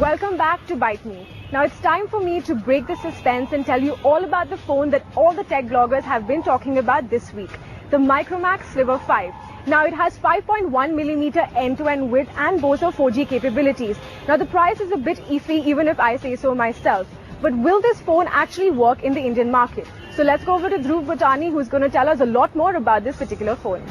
Welcome back to ByteMe. Now it's time for me to break the suspense and tell you all about the phone that all the tech bloggers have been talking about this week, the MicroMax Sliver 5. Now it has 5.1mm end-to-end width and boasts of 4G capabilities. Now the price is a bit iffy even if I say so myself. But will this phone actually work in the Indian market? So let's go over to Dhruv Bhutani, who's going to tell us a lot more about this particular phone.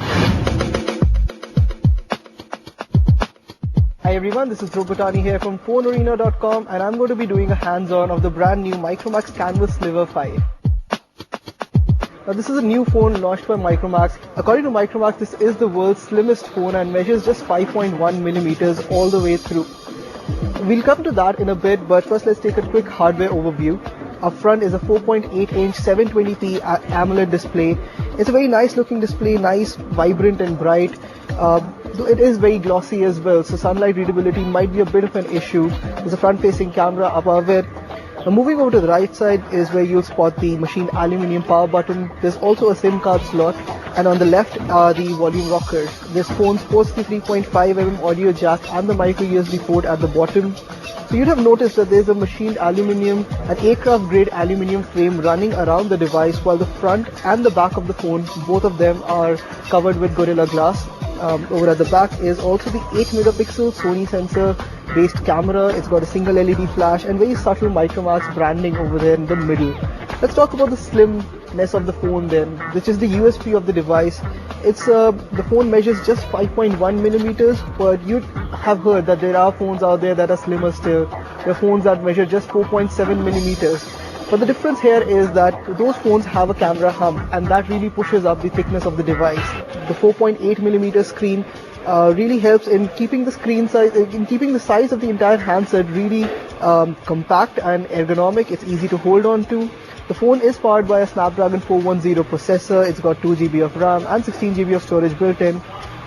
Hi everyone, this is Dhruv Bhutani here from PhoneArena.com, and I'm going to be doing a hands-on of the brand new MicroMax Canvas Sliver 5. Now this is a new phone launched by MicroMax. According to MicroMax, this is the world's slimmest phone and measures just 5.1mm all the way through. We'll come to that in a bit, but first let's take a quick hardware overview. Up front is a 4.8-inch 720p AMOLED display. It's a very nice looking display, nice, vibrant and bright. Though it is very glossy as well, so sunlight readability might be a bit of an issue. There's a front-facing camera above it. Now moving over to the right side is where you'll spot the machined aluminium power button. There's also a SIM card slot, and on the left are the volume rockers. This phone sports the 3.5mm audio jack and the micro USB port at the bottom. So you'd have noticed that there's a machined aluminium and aircraft grade aluminium frame running around the device, while the front and the back of the phone, both of them are covered with Gorilla Glass. Over at the back is also the 8MP Sony sensor based camera. It's got a single LED flash and very subtle MicroMax branding over there in the middle. Let's talk about the slimness of the phone then, which is the USP of the device. The phone measures just 5.1mm, but you have heard that there are phones out there that are slimmer still. There are phones that measure just 4.7mm. But the difference here is that those phones have a camera hub, and that really pushes up the thickness of the device. The 4.8mm screen really helps in keeping the screen size, the size of the entire handset really compact and ergonomic. It's easy to hold on to. The phone is powered by a Snapdragon 410 processor. It's got 2GB of RAM and 16GB of storage built in,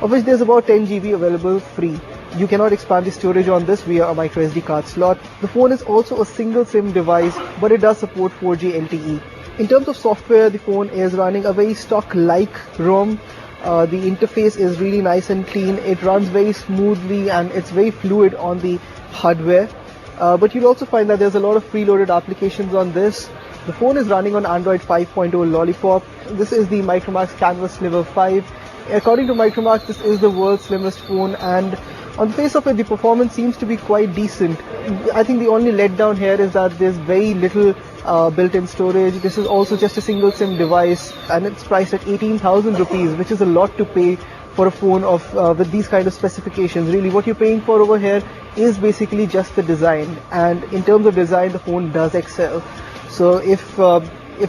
of which there's about 10GB available free. You cannot expand the storage on this via a microSD card slot. The phone is also a single SIM device, but it does support 4G LTE. In terms of software, the phone is running a very stock-like ROM. The interface is really nice and clean. It runs very smoothly and it's very fluid on the hardware. But you'll also find that there's a lot of preloaded applications on this. The phone is running on Android 5.0 Lollipop. This is the MicroMax Canvas Sliver 5. According to MicroMax, this is the world's slimmest phone, and on the face of it, the performance seems to be quite decent. I think the only letdown here is that there's very little built-in storage. This is also just a single SIM device, and it's priced at 18,000 rupees, which is a lot to pay for a phone with these kind of specifications. Really, what you're paying for over here is basically just the design, and in terms of design, the phone does excel. So if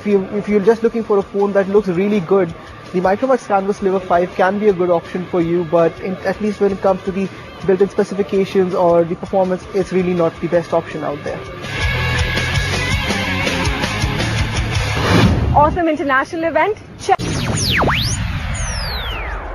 you're just looking for a phone that looks really good, the MicroMax Canvas Sliver 5 can be a good option for you, but at least when it comes to the built-in specifications or the performance, it's really not the best option out there. Awesome international event. Check.